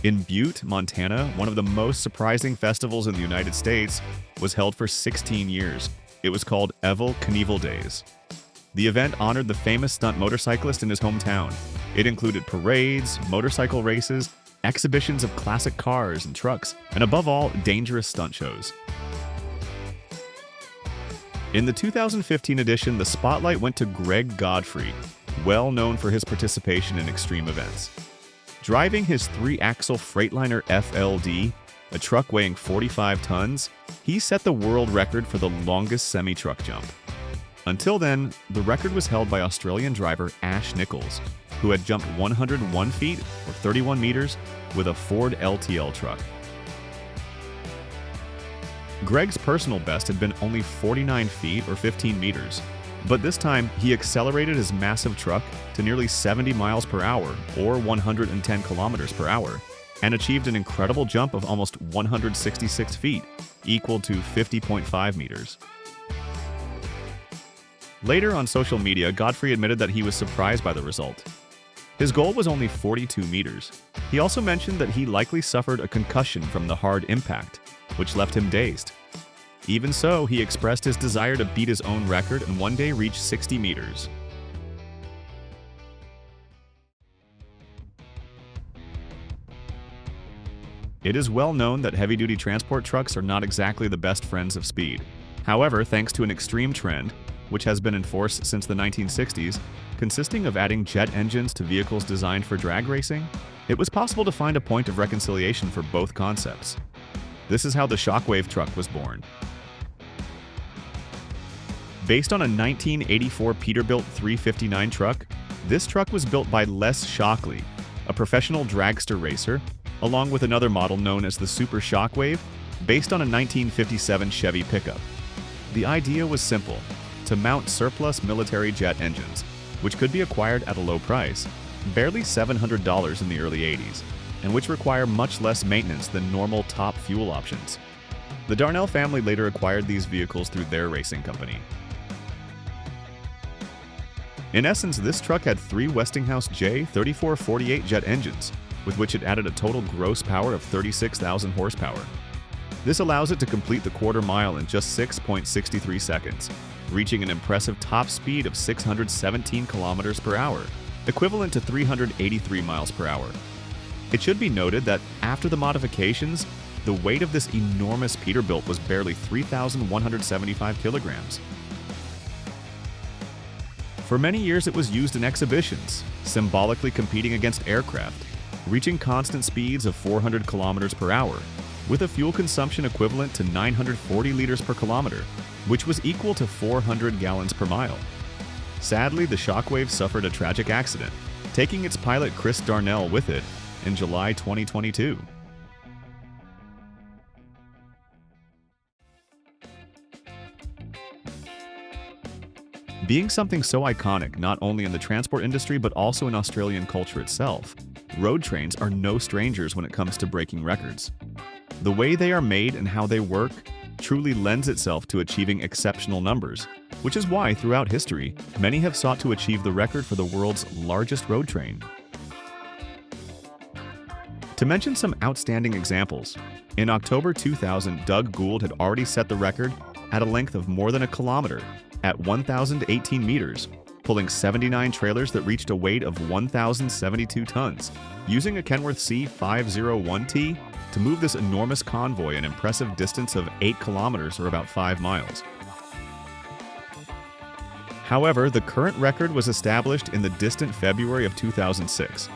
In Butte, Montana, one of the most surprising festivals in the United States was held for 16 years. It was called Evel Knievel Days. The event honored the famous stunt motorcyclist in his hometown. It included parades, motorcycle races, exhibitions of classic cars and trucks, and above all, dangerous stunt shows. In the 2015 edition, the spotlight went to Greg Godfrey, well known for his participation in extreme events. Driving his 3-axle Freightliner FLD, a truck weighing 45 tons, he set the world record for the longest semi-truck jump. Until then, the record was held by Australian driver Ash Nichols, who had jumped 101 feet, or 31 meters, with a Ford LTL truck. Greg's personal best had been only 49 feet, or 15 meters, but this time he accelerated his massive truck to nearly 70 miles per hour, or 110 kilometers per hour, and achieved an incredible jump of almost 166 feet, equal to 50.5 meters. Later on social media, Godfrey admitted that he was surprised by the result. His goal was only 42 meters. He also mentioned that he likely suffered a concussion from the hard impact, which left him dazed. Even so, he expressed his desire to beat his own record and one day reach 60 meters. It is well known that heavy-duty transport trucks are not exactly the best friends of speed. However, thanks to an extreme trend, which has been in force since the 1960s, consisting of adding jet engines to vehicles designed for drag racing, it was possible to find a point of reconciliation for both concepts. This is how the Shockwave truck was born. Based on a 1984 Peterbilt 359 truck, this truck was built by Les Shockley, a professional dragster racer, along with another model known as the Super Shockwave, based on a 1957 Chevy pickup. The idea was simple: to mount surplus military jet engines, which could be acquired at a low price, barely $700 in the early 80s, and which require much less maintenance than normal top fuel options. The Darnell family later acquired these vehicles through their racing company. In essence, this truck had 3 Westinghouse J3448 jet engines, with which it added a total gross power of 36,000 horsepower. This allows it to complete the quarter mile in just 6.63 seconds, reaching an impressive top speed of 617 kilometers per hour, equivalent to 383 miles per hour. It should be noted that after the modifications, the weight of this enormous Peterbilt was barely 3,175 kilograms. For many years it was used in exhibitions, symbolically competing against aircraft, reaching constant speeds of 400 kilometers per hour, with a fuel consumption equivalent to 940 liters per kilometer, which was equal to 400 gallons per mile. Sadly, the Shockwave suffered a tragic accident, taking its pilot Chris Darnell with it in July 2022. Being something so iconic not only in the transport industry but also in Australian culture itself, road trains are no strangers when it comes to breaking records. The way they are made and how they work truly lends itself to achieving exceptional numbers, which is why throughout history, many have sought to achieve the record for the world's largest road train. To mention some outstanding examples, in October 2000, Doug Gould had already set the record at a length of more than a kilometer at 1,018 meters, pulling 79 trailers that reached a weight of 1,072 tons, using a Kenworth C501T to move this enormous convoy an impressive distance of 8 kilometers or about 5 miles. However, the current record was established in the distant February of 2006.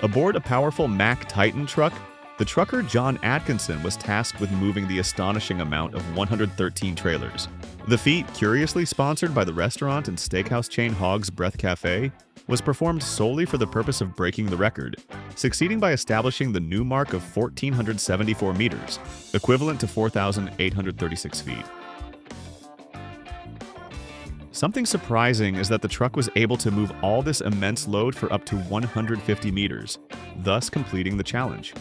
Aboard a powerful Mack Titan truck, the trucker John Atkinson was tasked with moving the astonishing amount of 113 trailers. The feat, curiously sponsored by the restaurant and steakhouse chain Hog's Breath Cafe, was performed solely for the purpose of breaking the record, succeeding by establishing the new mark of 1,474 meters, equivalent to 4,836 feet. Something surprising is that the truck was able to move all this immense load for up to 150 meters, thus completing the challenge.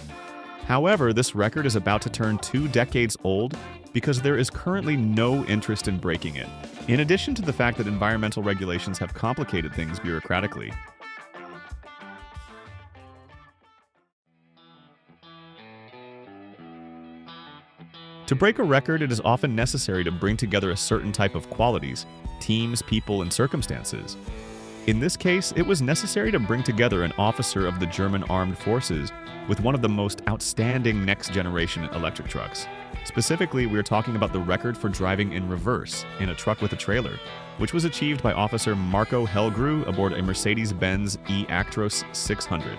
However, this record is about to turn 2 decades old because there is currently no interest in breaking it, in addition to the fact that environmental regulations have complicated things bureaucratically. To break a record, it is often necessary to bring together a certain type of qualities, teams, people, and circumstances. In this case, it was necessary to bring together an officer of the German armed forces with one of the most outstanding next-generation electric trucks. Specifically, we are talking about the record for driving in reverse in a truck with a trailer, which was achieved by Officer Marco Helgru aboard a Mercedes-Benz E-Actros 600.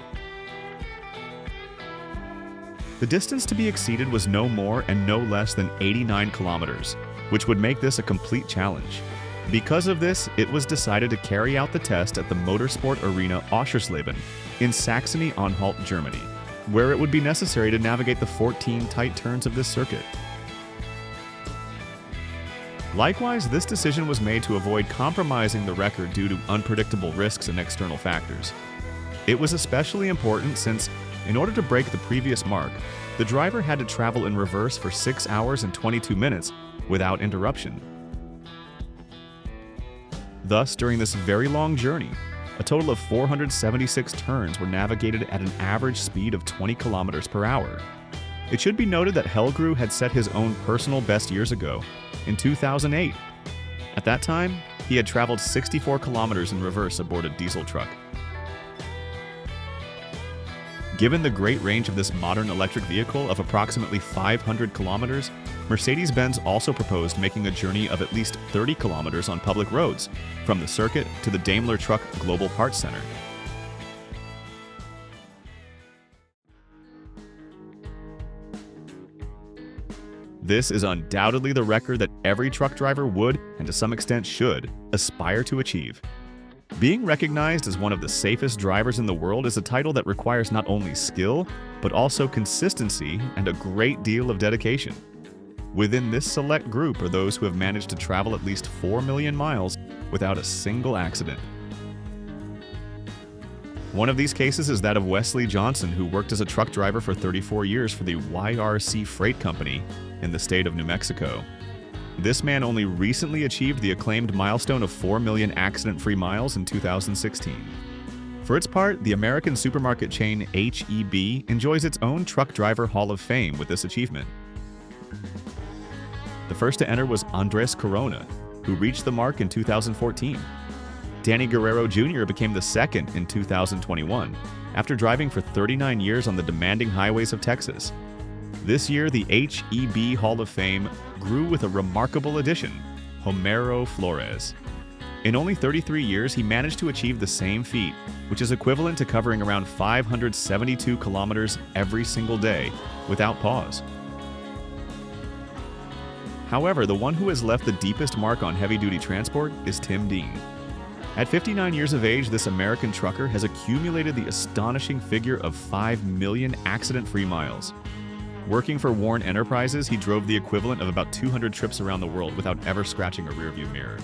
The distance to be exceeded was no more and no less than 89 kilometers, which would make this a complete challenge. Because of this, it was decided to carry out the test at the Motorsport Arena Oschersleben in Saxony-Anhalt, Germany, where it would be necessary to navigate the 14 tight turns of this circuit. Likewise, this decision was made to avoid compromising the record due to unpredictable risks and external factors. It was especially important since, in order to break the previous mark, the driver had to travel in reverse for 6 hours and 22 minutes without interruption. Thus, during this very long journey, a total of 476 turns were navigated at an average speed of 20 kilometers per hour. It should be noted that Helgru had set his own personal best years ago, in 2008. At that time, he had traveled 64 kilometers in reverse aboard a diesel truck. Given the great range of this modern electric vehicle of approximately 500 kilometers, Mercedes-Benz also proposed making a journey of at least 30 kilometers on public roads, from the circuit to the Daimler Truck Global Parts Center. This is undoubtedly the record that every truck driver would, and to some extent should, aspire to achieve. Being recognized as one of the safest drivers in the world is a title that requires not only skill, but also consistency and a great deal of dedication. Within this select group are those who have managed to travel at least 4 million miles without a single accident. One of these cases is that of Wesley Johnson, who worked as a truck driver for 34 years for the YRC Freight Company in the state of New Mexico. This man only recently achieved the acclaimed milestone of 4 million accident-free miles in 2016. For its part, the American supermarket chain H-E-B enjoys its own Truck Driver Hall of Fame with this achievement. The first to enter was Andres Corona, who reached the mark in 2014. Danny Guerrero Jr. became the second in 2021, after driving for 39 years on the demanding highways of Texas. This year, the H-E-B Hall of Fame grew with a remarkable addition, Homero Flores. In only 33 years, he managed to achieve the same feat, which is equivalent to covering around 572 kilometers every single day without pause. However, the one who has left the deepest mark on heavy-duty transport is Tim Dean. At 59 years of age, this American trucker has accumulated the astonishing figure of 5 million accident-free miles. Working for Warren Enterprises, he drove the equivalent of about 200 trips around the world without ever scratching a rearview mirror.